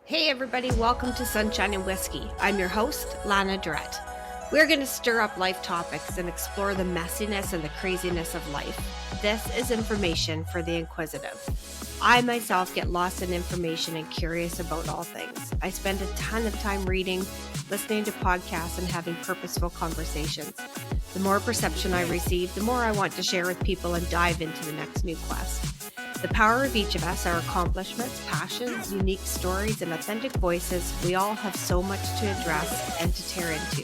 Hey everybody, welcome to Sunshine and Whiskey. I'm your host, Lana Durrett. We're going to stir up life topics and explore the messiness and the craziness of life. This is information for the inquisitive. I myself get lost in information and curious about all things. I spend a ton of time reading, listening to podcasts, and having purposeful conversations. The more perception I receive, the more I want to share with people and dive into the next new quest. The power of each of us, our accomplishments, passions, unique stories, and authentic voices, we all have so much to address and to tear into.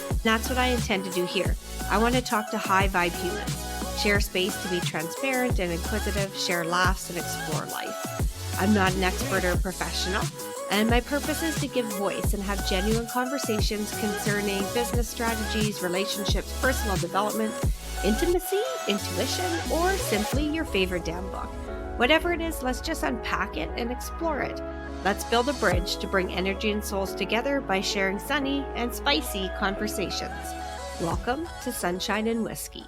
And that's what I intend to do here. I want to talk to high vibe humans, share space to be transparent and inquisitive, share laughs, and explore life. I'm not an expert or a professional, and my purpose is to give voice and have genuine conversations concerning business strategies, relationships, personal development, intimacy, intuition, or simply your favorite damn book. Whatever it is, let's just unpack it and explore it. Let's build a bridge to bring energy and souls together by sharing sunny and spicy conversations. Welcome to Sunshine and Whiskey.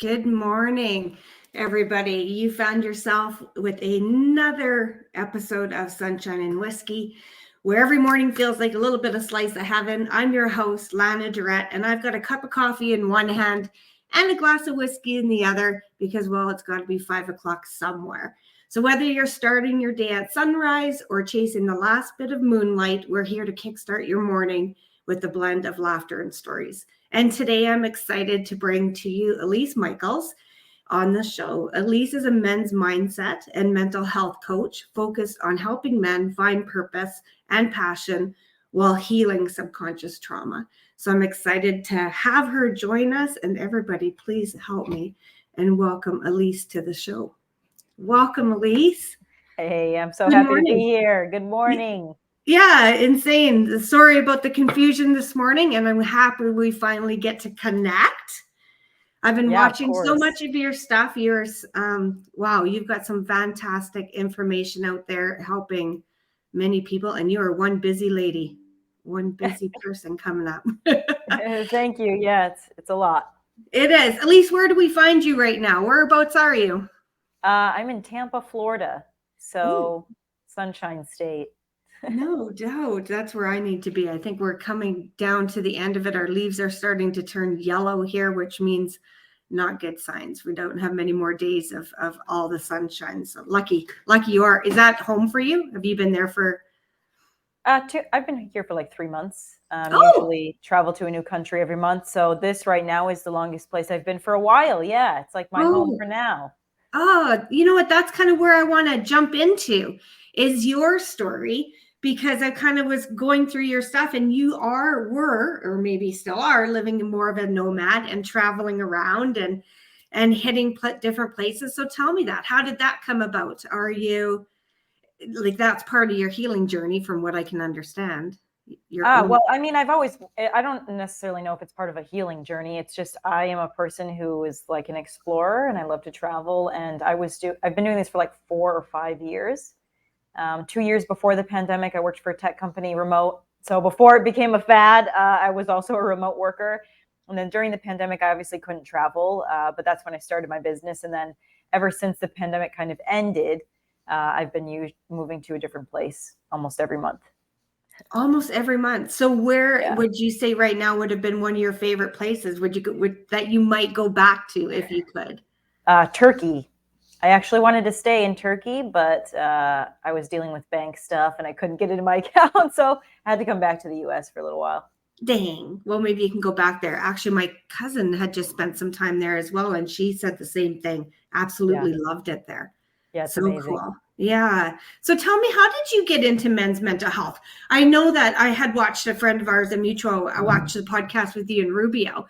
Good morning, everybody. You found yourself with another episode of Sunshine and Whiskey, where every morning feels like a little bit of slice of heaven. I'm your host, Lana Durrett, and I've got a cup of coffee in one hand and a glass of whiskey in the other because, well, it's got to be 5 o'clock somewhere. So whether you're starting your day at sunrise or chasing the last bit of moonlight, we're here to kickstart your morning with a blend of laughter and stories. And today I'm excited to bring to you Elisa Michaels on the show. Elise is a men's mindset and mental health coach focused on helping men find purpose and passion while healing subconscious trauma. So I'm excited to have her join us, and everybody, please help me and welcome Elise to the show. Welcome, Elise. Hey, I'm so happy to be here. Good morning. Yeah, insane. Sorry about the confusion this morning, and I'm happy we finally get to connect. I've been watching so much of your stuff. Wow, you've got some fantastic information out there helping many people, and you are one busy lady, one busy person coming up. Thank you. Yeah, it's a lot. It is. Elise, where do we find you right now? Whereabouts are you? I'm in Tampa, Florida. So Sunshine State. No doubt. That's where I need to be. I think we're coming down to the end of it. Our leaves are starting to turn yellow here, which means not good signs. We don't have many more days of all the sunshine. So lucky you are. Is that home for you? Have you been there for? I've been here for like 3 months. Usually travel to a new country every month. So this right now is the longest place I've been for a while. Yeah, it's like my home for now. Oh, you know what? That's kind of where I want to jump into is your story, because I kind of was going through your stuff, and you were, or maybe still are, living in more of a nomad and traveling around and hitting different places. So tell me that. How did that come about? Are you like, that's part of your healing journey from what I can understand? Well, I mean, I don't necessarily know if it's part of a healing journey. It's just, I am a person who is like an explorer and I love to travel. And I've been doing this for like 4 or 5 years. 2 years before the pandemic, I worked for a tech company remote. So before it became a fad, I was also a remote worker. And then during the pandemic, I obviously couldn't travel, but that's when I started my business. And then ever since the pandemic kind of ended, I've been moving to a different place almost every month. Almost every month. So where would you say right now would have been one of your favorite places? That you might go back to if you could? Turkey. I actually wanted to stay in Turkey, but I was dealing with bank stuff and I couldn't get into my account. So I had to come back to the US for a little while. Dang. Well, maybe you can go back there. Actually, my cousin had just spent some time there as well, and she said the same thing. Absolutely loved it there. Yeah, it's so amazing. Cool. Yeah. So tell me, how did you get into men's mental health? I know that I had watched a friend of ours, a mutual, I watched the podcast with you and Rubio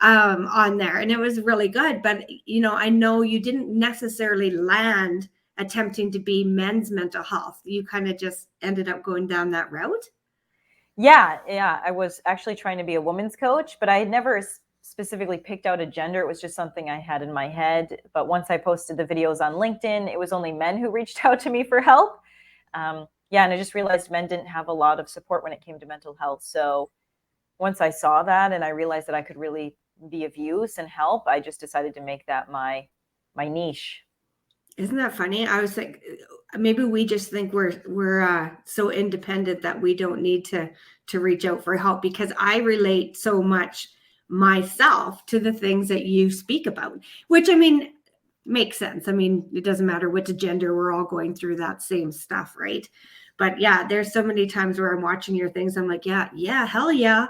on there, and it was really good. But, I know you didn't necessarily land attempting to be men's mental health. You kind of just ended up going down that route. Yeah. I was actually trying to be a women's coach, but I had never specifically picked out a gender. It was just something I had in my head. But once I posted the videos on LinkedIn, it was only men who reached out to me for help. And I just realized men didn't have a lot of support when it came to mental health. So once I saw that and I realized that I could really be of use and help, I just decided to make that my niche. Isn't that funny? I was like, maybe we just think we're so independent that we don't need to reach out for help, because I relate so much myself to the things that you speak about, which I mean makes sense. I mean, it doesn't matter which gender, we're all going through that same stuff, right? But yeah, there's so many times where I'm watching your things, I'm like, yeah, hell yeah.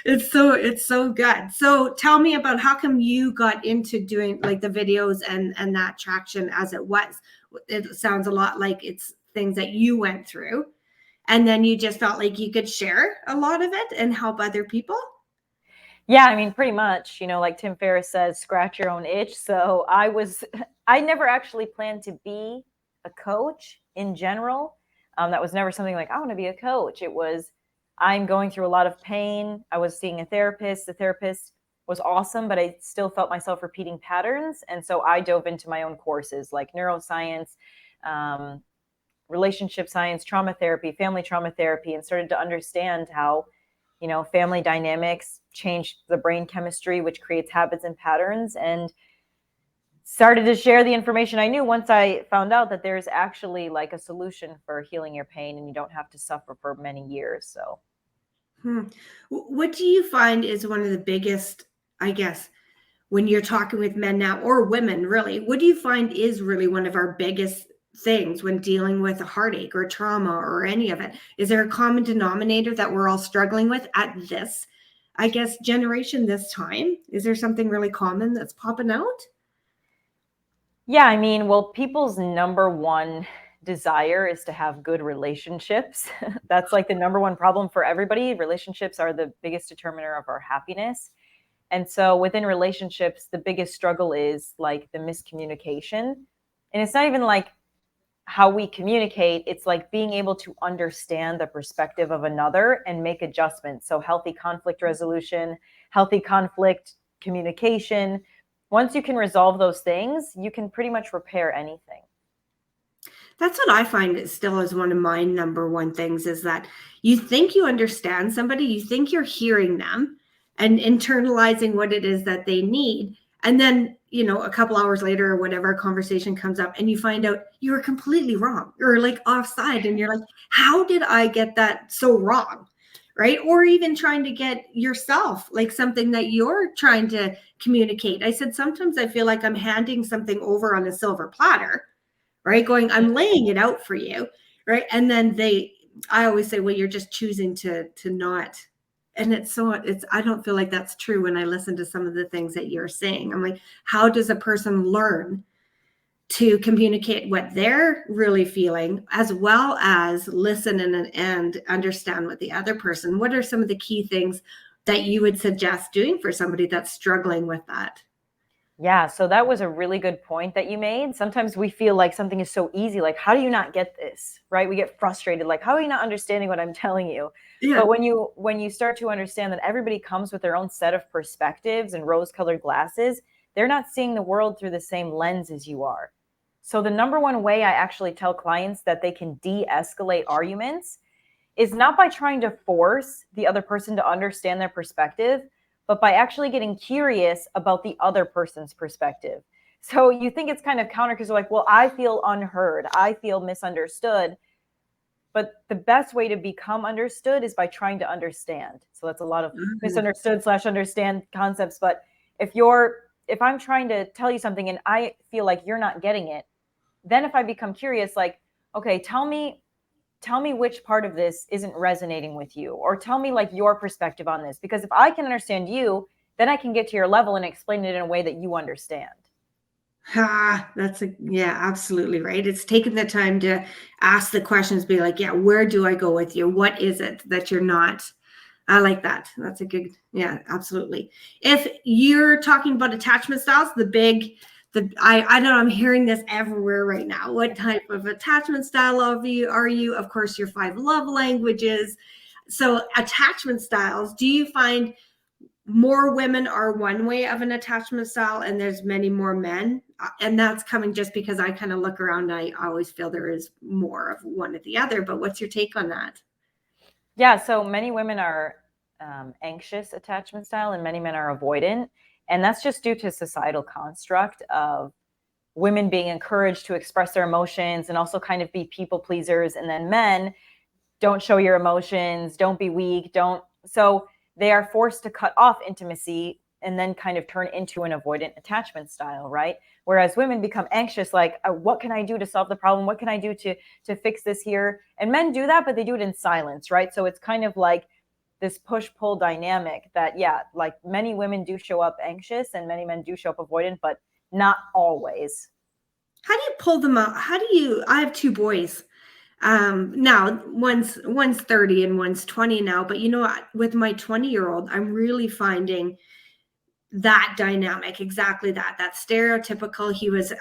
It's so good. So tell me about how come you got into doing like the videos and that traction as it was. It sounds a lot like it's things that you went through, and then you just felt like you could share a lot of it and help other people. Yeah, I mean, pretty much, like Tim Ferriss says, scratch your own itch. So I never actually planned to be a coach in general. That was never something like, I want to be a coach. It was, I'm going through a lot of pain. I was seeing a therapist. The therapist was awesome, but I still felt myself repeating patterns. And so I dove into my own courses like neuroscience, um, relationship science, trauma therapy, family trauma therapy, and started to understand how family dynamics change the brain chemistry, which creates habits and patterns, and started to share the information I knew once I found out that there's actually like a solution for healing your pain and you don't have to suffer for many years. So, Hmm. What do you find is one of the biggest, I guess, when you're talking with men now, or women really, what do you find is really one of our biggest things when dealing with a heartache or trauma or any of it? Is there a common denominator that we're all struggling with at this, I guess, generation, this time? Is there something really common that's popping out? yeah, I mean, well, people's number one desire is to have good relationships. That's like the number one problem for everybody. Relationships are the biggest determiner of our happiness. And so within relationships, the biggest struggle is like the miscommunication. And it's not even like how we communicate, it's like being able to understand the perspective of another and make adjustments. So healthy conflict resolution, healthy conflict communication. Once you can resolve those things, you can pretty much repair anything. That's what I find it still is one of my number one things, is that you think you understand somebody, you think you're hearing them and internalizing what it is that they need. And then, a couple hours later or whatever, a conversation comes up and you find out you were completely wrong or like offside. And you're like, how did I get that so wrong? Right. Or even trying to get yourself like something that you're trying to communicate. I said, sometimes I feel like I'm handing something over on a silver platter, right? Going, I'm laying it out for you, right? And then I always say, well, you're just choosing to not. And I don't feel like that's true when I listen to some of the things that you're saying. I'm like, how does a person learn to communicate what they're really feeling, as well as listen and understand what the other person? What are some of the key things that you would suggest doing for somebody that's struggling with that? Yeah, so that was a really good point that you made. Sometimes we feel like something is so easy, like, how do you not get this? Right? We get frustrated, like, how are you not understanding what I'm telling you? Yeah. But when you start to understand that everybody comes with their own set of perspectives and rose-colored glasses, they're not seeing the world through the same lens as you are. So the number one way I actually tell clients that they can de-escalate arguments is not by trying to force the other person to understand their perspective, but by actually getting curious about the other person's perspective. So you think it's kind of counter because you're like, well, I feel unheard, I feel misunderstood. But the best way to become understood is by trying to understand. So that's a lot of Mhm. misunderstood slash understand concepts. But if I'm trying to tell you something and I feel like you're not getting it, then if I become curious, like, okay, tell me which part of this isn't resonating with you, or tell me like your perspective on this, because if I can understand you, then I can get to your level and explain it in a way that you understand. Yeah, absolutely right. It's taking the time to ask the questions, be like, yeah, where do I go with you? What is it that you're not? I like that. That's a good, yeah, absolutely. If you're talking about attachment styles, I don't know, I'm hearing this everywhere right now. What type of attachment style are you? Of course, your 5 love languages. So attachment styles, do you find more women are one way of an attachment style and there's many more men, and that's coming just because I kind of look around, I always feel there is more of one or the other, but what's your take on that? Yeah, so many women are anxious attachment style and many men are avoidant, and that's just due to societal construct of women being encouraged to express their emotions and also kind of be people pleasers. And then men, don't show your emotions, don't be weak, don't. So they are forced to cut off intimacy and then kind of turn into an avoidant attachment style, right? Whereas women become anxious, like, what can I do to solve the problem? What can I do to fix this here? And men do that, but they do it in silence, right? So it's kind of like this push-pull dynamic that, yeah, like many women do show up anxious and many men do show up avoidant, but not always. How do you pull them out? I have two boys. Now one's 30 and one's 20 now, but with my 20-year-old, I'm really finding that dynamic, exactly that stereotypical.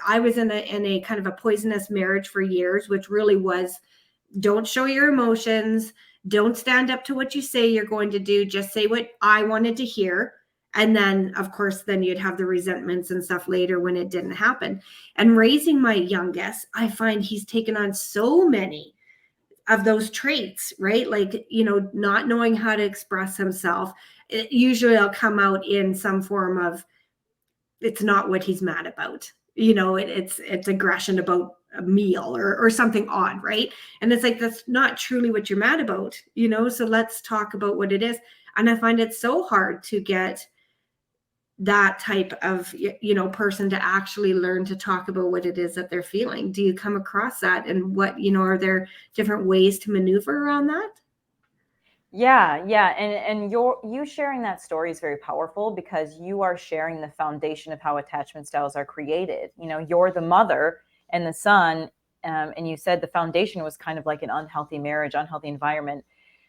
I was in a kind of a poisonous marriage for years, which really was, don't show your emotions, don't stand up to what you say you're going to do, just say what I wanted to hear. And then, of course, then you'd have the resentments and stuff later when it didn't happen. And raising my youngest, I find he's taken on so many of those traits, right? Like, not knowing how to express himself. Usually I'll come out in some form of, it's not what he's mad about. It's aggression about a meal or something odd, right? And it's like, that's not truly what you're mad about, so let's talk about what it is. And I find it so hard to get that type of person to actually learn to talk about what it is that they're feeling. Do you come across that? And what, are there different ways to maneuver around that? Yeah. And you sharing that story is very powerful because you are sharing the foundation of how attachment styles are created. You're the mother and the son, and you said the foundation was kind of like an unhealthy marriage, unhealthy environment.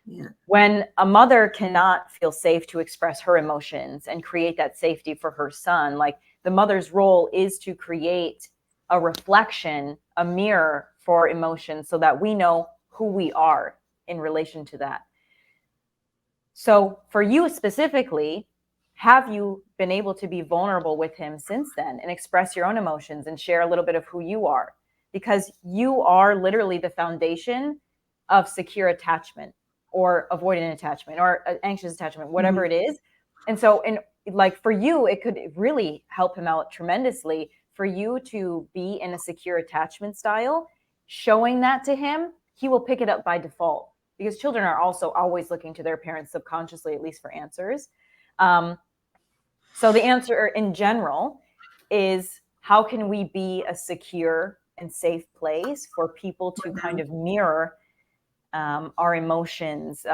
Yeah. When a mother cannot feel safe to express her emotions and create that safety for her son, like the mother's role is to create a reflection, a mirror for emotions so that we know who we are in relation to that. So for you specifically, have you been able to be vulnerable with him since then and express your own emotions and share a little bit of who you are? Because you are literally the foundation of secure attachment or avoidant attachment or anxious attachment, whatever it is. And so, like for you, it could really help him out tremendously for you to be in a secure attachment style. Showing that to him, he will pick it up by default because children are also always looking to their parents subconsciously, at least for answers. So the answer in general is, how can we be a secure and safe place for people to kind of mirror our emotions,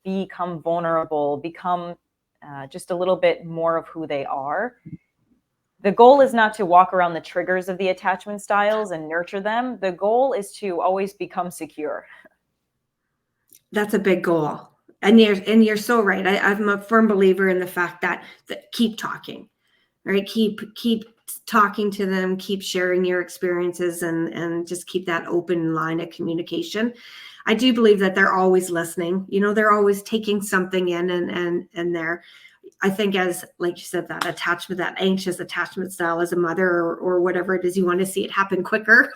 become vulnerable, become just a little bit more of who they are. The goal is not to walk around the triggers of the attachment styles and nurture them. The goal is to always become secure. That's a big goal. And you're so right. I'm a firm believer in the fact that keep talking, right? Keep talking to them, keep sharing your experiences, and just keep that open line of communication. I do believe that they're always listening. They're always taking something in, and they're, I think, as like you said, that attachment, that anxious attachment style as a mother or whatever it is, you want to see it happen quicker.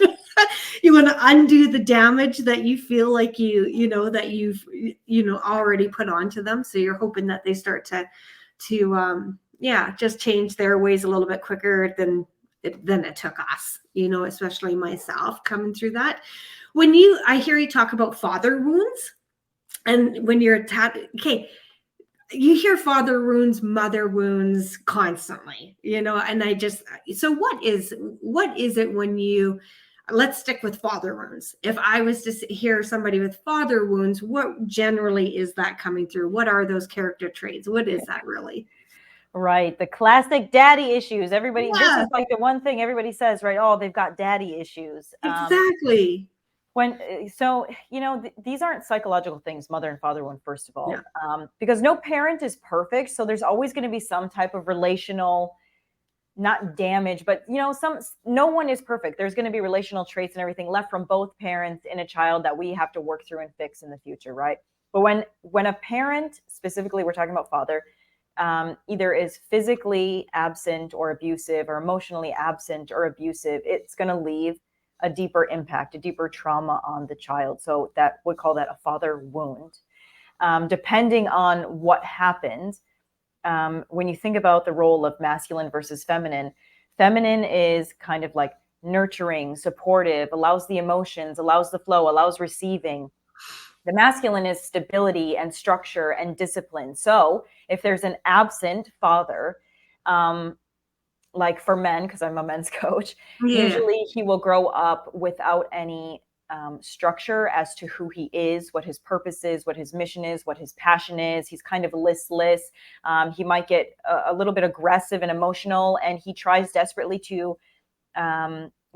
You want to undo the damage that you feel like that you've already put onto them. So you're hoping that they start to just change their ways a little bit quicker than it took us, especially myself coming through that. I hear you talk about father wounds, and when you're you hear father wounds, mother wounds constantly, and so what is it when you, let's stick with father wounds. If I was to hear somebody with father wounds, what generally is that coming through? What are those character traits? What is that really? Right. The classic daddy issues. Everybody, this is like the one thing everybody says, right? Oh, they've got daddy issues. Exactly. These aren't psychological things, mother and father wound, first of all, because no parent is perfect. So there's always going to be some type of relational, not damage, but no one is perfect. There's going to be relational traits and everything left from both parents in a child that we have to work through and fix in the future. Right. But when a parent, specifically, we're talking about father, either is physically absent or abusive, or emotionally absent or abusive, it's going to leave a deeper impact, a deeper trauma on the child. So that we call that a father wound. Depending on what happened, when you think about the role of masculine versus feminine, Feminine is kind of like nurturing, supportive, allows the emotions, allows the flow, allows receiving. The masculine is stability and structure and discipline. So if there's an absent father, like for men, because I'm a men's coach, Yeah. usually he will grow up without any structure as to who he is, what his purpose is, what his mission is, what his passion is. He's kind of listless. He might get a little bit aggressive and emotional, and he tries desperately to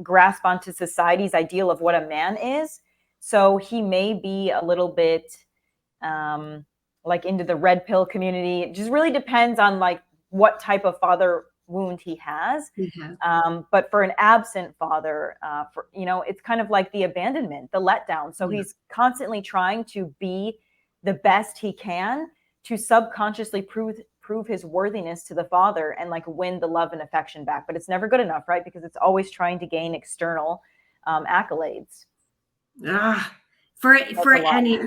grasp onto society's ideal of what a man is. So he may be a little bit like into the red pill community. It just really depends on like what type of father wound he has. But for an absent father, it's kind of like the abandonment, the letdown. So he's constantly trying to be the best he can to subconsciously prove his worthiness to the father and like win the love and affection back. But it's never good enough, right? Because it's always trying to gain external accolades. For any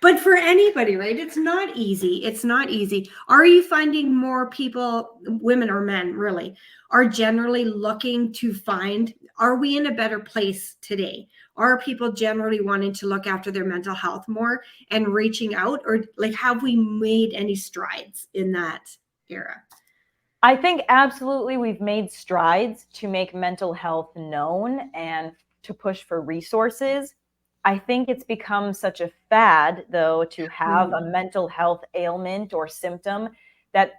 but for anybody, right? It's not easy. It's not easy. Are you finding more people, women or men really, are generally looking to find, are we in a better place today? Are people generally wanting to look after their mental health more and reaching out, or like have we made any strides in that era? I think absolutely we've made strides to make mental health known and to push for resources. I think it's become such a fad, though, to have a mental health ailment or symptom that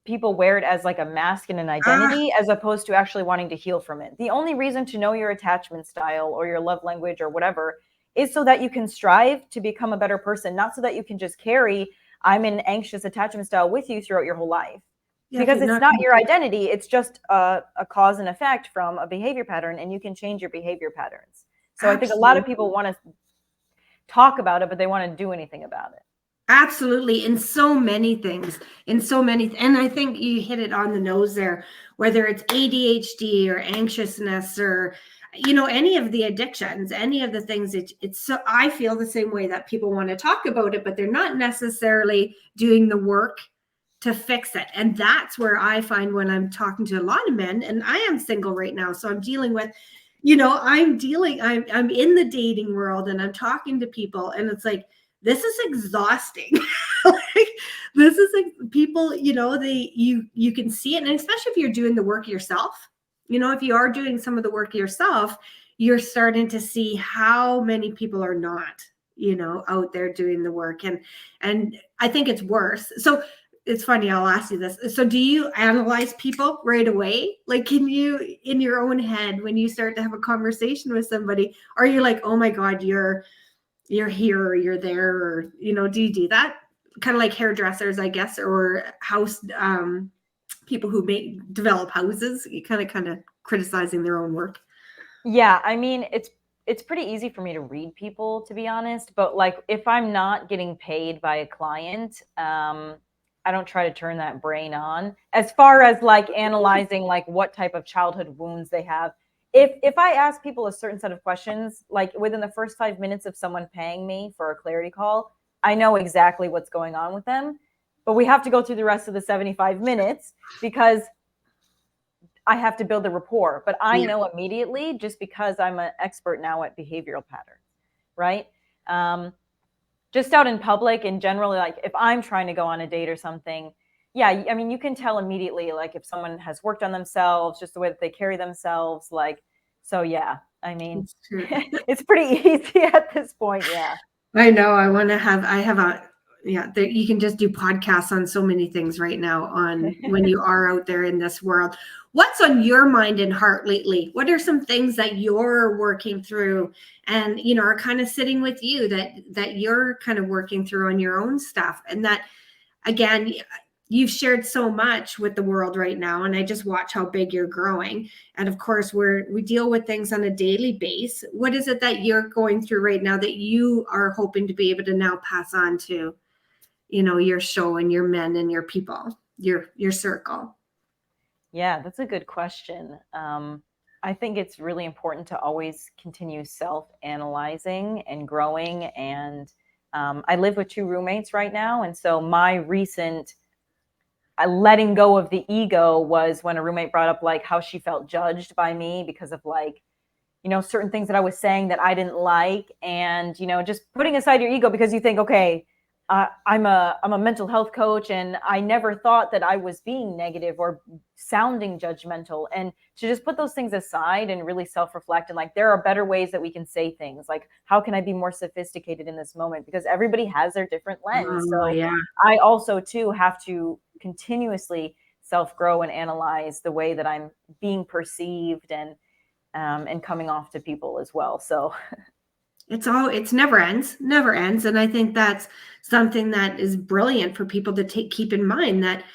people wear it as like a mask and an identity as opposed to actually wanting to heal from it. The only reason to know your attachment style or your love language or whatever is so that you can strive to become a better person, not so that you can just carry, I'm an anxious attachment style with you throughout your whole life. Because it's not your identity. It's just a cause and effect from a behavior pattern, and you can change your behavior patterns. So I think a lot of people want to talk about it, but they want to do anything about it. Absolutely. In so many things, and I think you hit it on the nose there, whether it's ADHD or anxiousness or, any of the addictions, any of the things, it's so, I feel the same way that people want to talk about it, but they're not necessarily doing the work to fix it. And that's where I find when I'm talking to a lot of men, and I am single right now, so I'm dealing with, I'm in the dating world and I'm talking to people, and it's like, this is exhausting. Like, this is like people, you can see it. And especially if you're doing the work yourself, if you are doing some of the work yourself, you're starting to see how many people are not, out there doing the work. And I think it's worse. So it's funny, I'll ask you this. So do you analyze people right away? Like, can you, in your own head, when you start to have a conversation with somebody, are you like, oh my God, you're here or you're there, or, do you do that? Kind of like hairdressers, I guess, or house people who develop houses, you kind of criticizing their own work. Yeah, I mean, it's pretty easy for me to read people, to be honest. But like, if I'm not getting paid by a client, I don't try to turn that brain on. As far as like analyzing like what type of childhood wounds they have. If I ask people a certain set of questions, like within the first 5 minutes of someone paying me for a clarity call, I know exactly what's going on with them. But we have to go through the rest of the 75 minutes because I have to build a rapport. But I know immediately, just because I'm an expert now at behavioral patterns, right? Just out in public and generally, like if I'm trying to go on a date or something, yeah, I mean, you can tell immediately, like if someone has worked on themselves, just the way that they carry themselves, like, so yeah, I mean, it's pretty easy at this point. Yeah. I know. You can just do podcasts on so many things right now on when you are out there in this world. What's on your mind and heart lately? What are some things that you're working through and, are kind of sitting with you that you're kind of working through on your own stuff? And that, again, you've shared so much with the world right now, and I just watch how big you're growing. And of course, we deal with things on a daily basis. What is it that you're going through right now that you are hoping to be able to now pass on to, your show and your men and your people, your circle? Yeah, that's a good question. I think it's really important to always continue self-analyzing and growing. And I live with 2 roommates right now. And so my recent letting go of the ego was when a roommate brought up like how she felt judged by me because of like, you know, certain things that I was saying that I didn't like. And, you know, just putting aside your ego because you think, okay, I'm a mental health coach and I never thought that I was being negative or sounding judgmental. And to just put those things aside and really self-reflect and like, there are better ways that we can say things. Like, how can I be more sophisticated in this moment? Because everybody has their different lens. Oh, So yeah. I also too have to continuously self-grow and analyze the way that I'm being perceived and coming off to people as well. So It's never ends. And I think that's something that is brilliant for people to keep in mind, that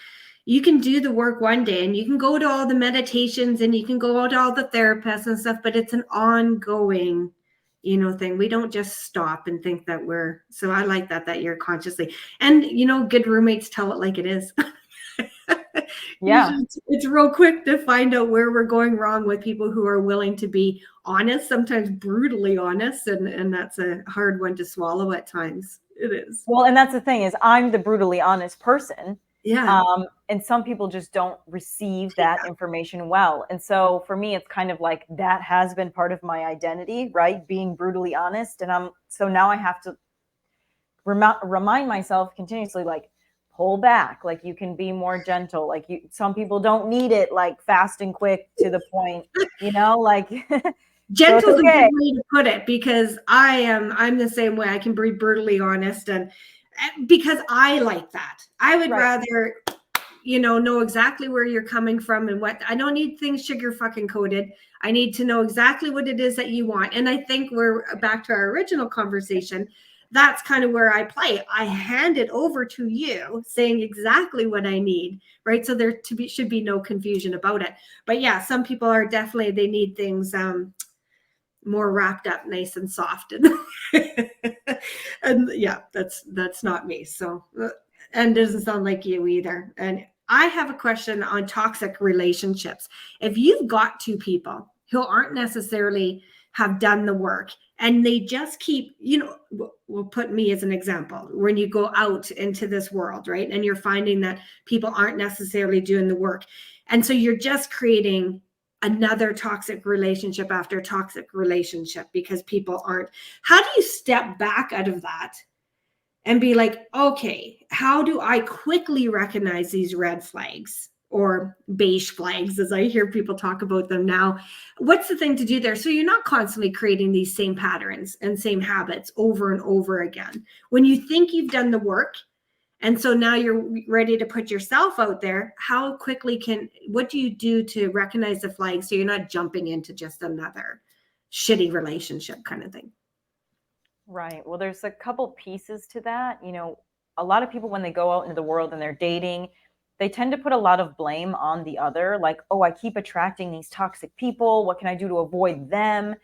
you can do the work one day and you can go to all the meditations and you can go out to all the therapists and stuff, but it's an ongoing, you know, thing. We don't just stop and think that so I like that you're consciously, and, you know, good roommates tell it like it is. yeah. Usually it's real quick to find out where we're going wrong with people who are willing to be honest, sometimes brutally honest, and that's a hard one to swallow at times. It is. Well, and that's the thing is I'm the brutally honest person. Yeah. And some people just don't receive that information well. And so for me, it's kind of like that has been part of my identity, right? Being brutally honest. And so now I have to remind myself continuously, like, pull back, like you can be more gentle, like some people don't need it like fast and quick to the point, you know, like Gentle is so a good way to put it, because I'm the same way. I can be brutally honest, and because I like that. I would rather, you know exactly where you're coming from and what. I don't need things sugar fucking coated. I need to know exactly what it is that you want. And I think we're back to our original conversation. That's kind of where I play. I hand it over to you saying exactly what I need, right? So there should be no confusion about it. But yeah, some people are definitely, they need things more wrapped up, nice and soft. And yeah, that's not me. So, and doesn't sound like you either. And I have a question on toxic relationships. If you've got two people who aren't necessarily have done the work and they just keep, you know, we'll put me as an example, when you go out into this world, right? And you're finding that people aren't necessarily doing the work. And so you're just creating another toxic relationship after toxic relationship because people aren't. How do you step back out of that and be like, okay, how do I quickly recognize these red flags or beige flags, as I hear people talk about them now? What's the thing to do there? So you're not constantly creating these same patterns and same habits over and over again. When you think you've done the work, and so now you're ready to put yourself out there, how quickly what do you do to recognize the flags so you're not jumping into just another shitty relationship kind of thing? Right. Well, there's a couple pieces to that. You know, a lot of people, when they go out into the world and they're dating, they tend to put a lot of blame on the other. Like, oh, I keep attracting these toxic people. What can I do to avoid them?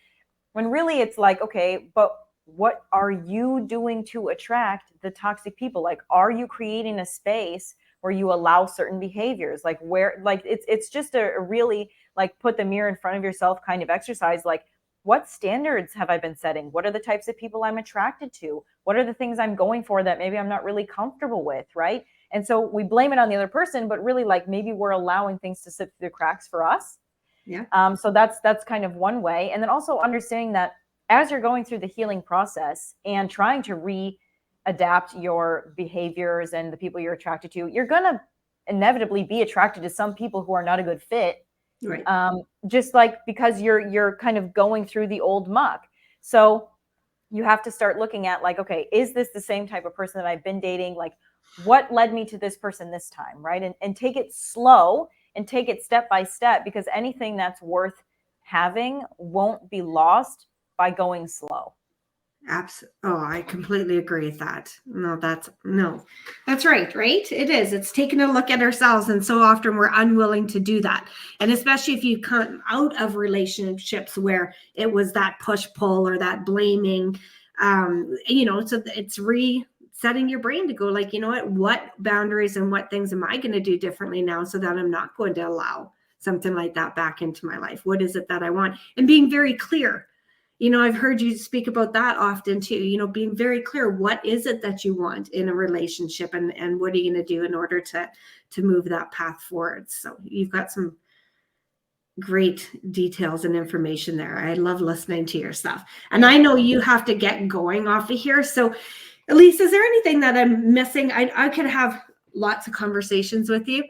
When really it's like, okay, but what are you doing to attract the toxic people? Like, are you creating a space where you allow certain behaviors? Like it's just a really like put the mirror in front of yourself kind of exercise. Like, what standards have I been setting? What are the types of people I'm attracted to? What are the things I'm going for that maybe I'm not really comfortable with, right? And so we blame it on the other person, but really like maybe we're allowing things to slip through the cracks for us. Yeah. So that's kind of one way. And then also understanding that as you're going through the healing process and trying to adapt your behaviors and the people you're attracted to, you're going to inevitably be attracted to some people who are not a good fit. Right. Just like because you're kind of going through the old muck. So you have to start looking at like, okay, is this the same type of person that I've been dating? Like, what led me to this person this time, right? And take it slow and take it step by step, because anything that's worth having won't be lost by going slow. Absolutely. Oh, I completely agree with that. That's right. Right. It is. It's taking a look at ourselves. And so often we're unwilling to do that. And especially if you come out of relationships where it was that push pull or that blaming, so it's resetting your brain to go like, you know what boundaries and what things am I going to do differently now so that I'm not going to allow something like that back into my life? What is it that I want? And being very clear. I've heard you speak about that often too, being very clear, what is it that you want in a relationship, and what are you going to do in order to move that path forward? So you've got some great details and information there. I love listening to your stuff. And I know you have to get going off of here. So Elise, is there anything that I'm missing? I could have lots of conversations with you.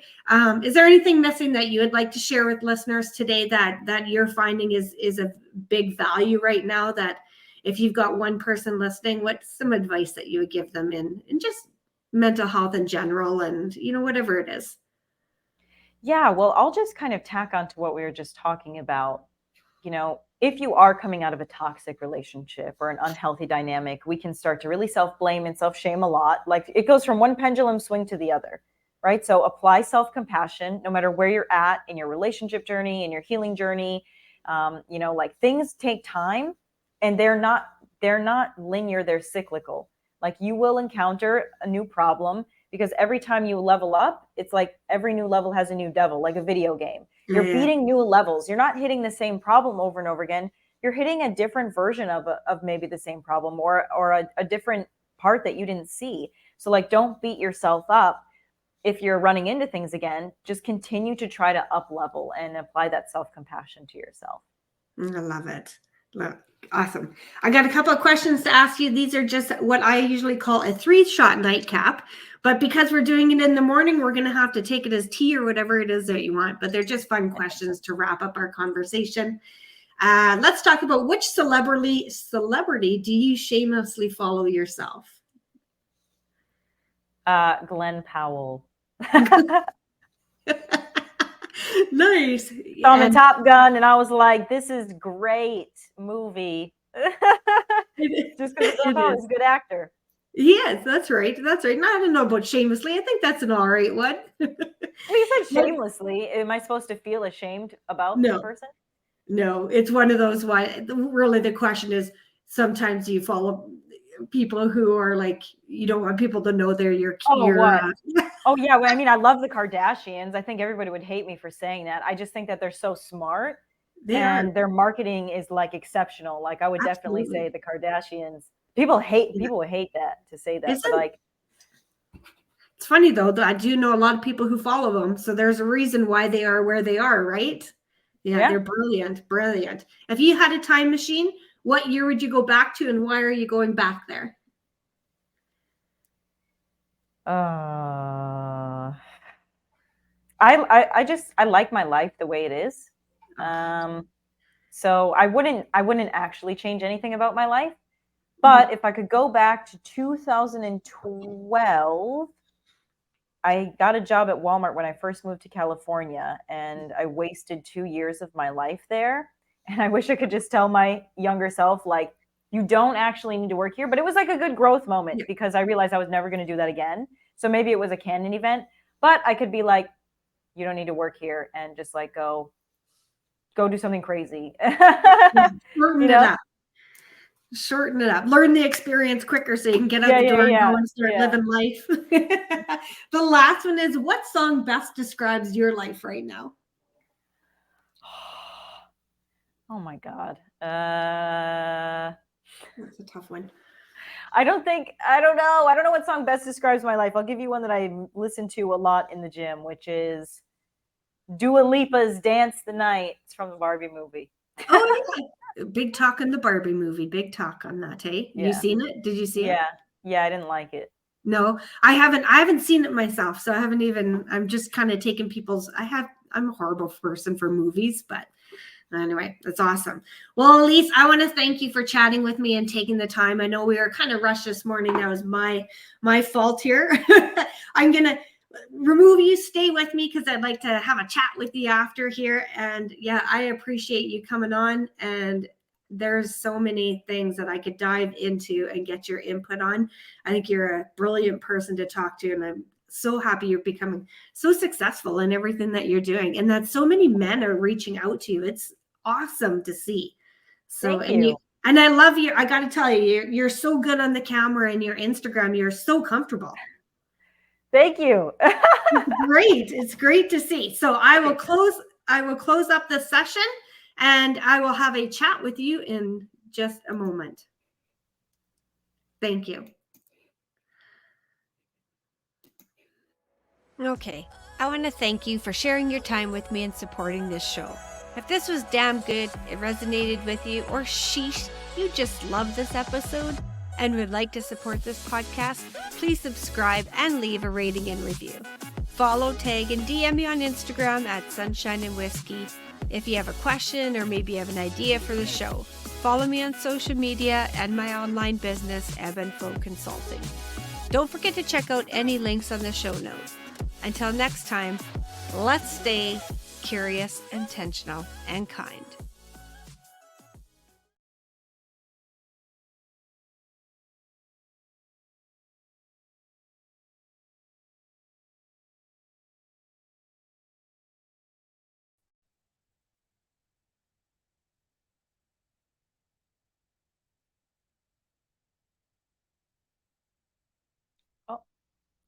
Is there anything missing that you would like to share with listeners today that you're finding is a big value right now, that if you've got one person listening, what's some advice that you would give them in just mental health in general, and whatever it is? Yeah, well, I'll just kind of tack on to what we were just talking about. If you are coming out of a toxic relationship or an unhealthy dynamic, we can start to really self-blame and self-shame a lot. Like, it goes from one pendulum swing to the other, right? So apply self-compassion no matter where you're at in your relationship journey, in your healing journey. Like, things take time, and they're not linear, they're cyclical. Like, you will encounter a new problem, because every time you level up, it's like every new level has a new devil, like a video game. You're beating new levels. You're not hitting the same problem over and over again. You're hitting a different version of maybe the same problem, or a different part that you didn't see. So, like, don't beat yourself up if you're running into things again. Just continue to try to up level and apply that self-compassion to yourself. I love it. Awesome. I got a couple of questions to ask you. These are just what I usually call a 3-shot nightcap. But because we're doing it in the morning, we're going to have to take it as tea or whatever it is that you want. But they're just fun questions to wrap up our conversation. Let's talk about, which celebrity do you shamelessly follow yourself? Glenn Powell. Nice. Saw him in Top Gun, and I was like, this is great movie. Just because he's a good actor. Yes, that's right. That's right. No, I don't know about shamelessly. I think that's an all right one. Well, you said shamelessly. Am I supposed to feel ashamed about the person? No, it's one of those. Why? Really, the question is, sometimes you follow people who are like, you don't want people to know they're your. Oh yeah. Well, I mean, I love the Kardashians. I think everybody would hate me for saying that. I just think that they're so smart, and their marketing is like exceptional. Like, I would definitely say the Kardashians. People would hate that, to say that, but like, it's funny though, that I do know a lot of people who follow them. So there's a reason why they are where they are, right? Yeah. They're brilliant. If you had a time machine, what year would you go back to, and why are you going back there? I like my life the way it is. So I wouldn't actually change anything about my life. But if I could go back to 2012, I got a job at Walmart when I first moved to California, and I wasted 2 years of my life there. And I wish I could just tell my younger self, like, you don't actually need to work here. But it was like a good growth moment, because I realized I was never going to do that again. So maybe it was a canon event, but I could be like, you don't need to work here, and just like go do something crazy. Shorten it up. Learn the experience quicker so you can get out the door and go and start living life. The last one is, what song best describes your life right now? Oh my God. That's a tough one. I don't know. I don't know what song best describes my life. I'll give you one that I listen to a lot in the gym, which is Dua Lipa's Dance the Night. It's from the Barbie movie. Oh, yeah. Big talk on the Barbie movie. Big talk on that, hey? You seen it? Did you see it? Yeah, I didn't like it. No, I haven't seen it myself, so I'm just kind of taking I'm a horrible person for movies, but anyway, that's awesome. Well, Elise, I want to thank you for chatting with me and taking the time. I know we were kind of rushed this morning. That was my fault here. I'm going to remove you. Stay with me, because I'd like to have a chat with you after here. And yeah, I appreciate you coming on. And there's so many things that I could dive into and get your input on. I think you're a brilliant person to talk to, and I'm so happy you're becoming so successful in everything that you're doing, and that so many men are reaching out to you. It's awesome to see. So, and I love you. I got to tell you, you're so good on the camera, and your Instagram, you're so comfortable. Thank you. Great. It's great to see. So I will close up the session, and I will have a chat with you in just a moment. Thank you. Okay, I want to thank you for sharing your time with me and supporting this show. If this was damn good, it resonated with you, or sheesh, you just love this episode and would like to support this podcast, please subscribe and leave a rating and review. Follow, tag, and DM me on Instagram at Sunshine and Whiskey if you have a question or maybe you have an idea for the show. Follow me on social media and my online business, Ebb and Flow Consulting. Don't forget to check out any links on the show notes. Until next time, let's stay curious, intentional, and kind.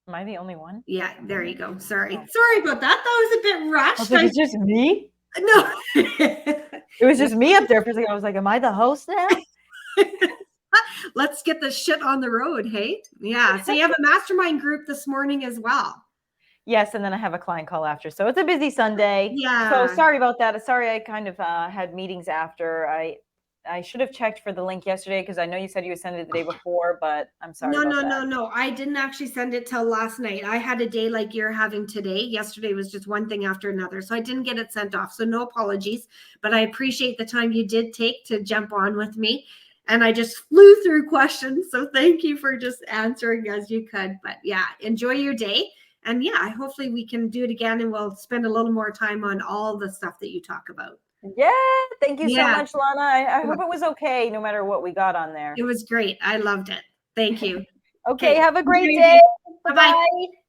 Am I the only one? Yeah, there you go. Sorry about that. That was a bit rushed. It's just me. No. It was just me up there for a second. I was like, am I the host now? Let's get the shit on the road, hey? Yeah. So you have a mastermind group this morning as well. Yes, and then I have a client call after. So it's a busy Sunday. Yeah. So sorry about that. Sorry I kind of had meetings after. I should have checked for the link yesterday because I know you said you would send it the day before, but I'm sorry about that. No. I didn't actually send it till last night. I had a day like you're having today. Yesterday was just one thing after another. So I didn't get it sent off. So no apologies, but I appreciate the time you did take to jump on with me. And I just flew through questions. So thank you for just answering as you could. But yeah, enjoy your day. And yeah, hopefully we can do it again and we'll spend a little more time on all the stuff that you talk about. Yeah, thank you so much, Lana. I hope it was okay no matter what we got on there. It was great. I loved it. Thank you. Okay, have a great day. Bye-bye.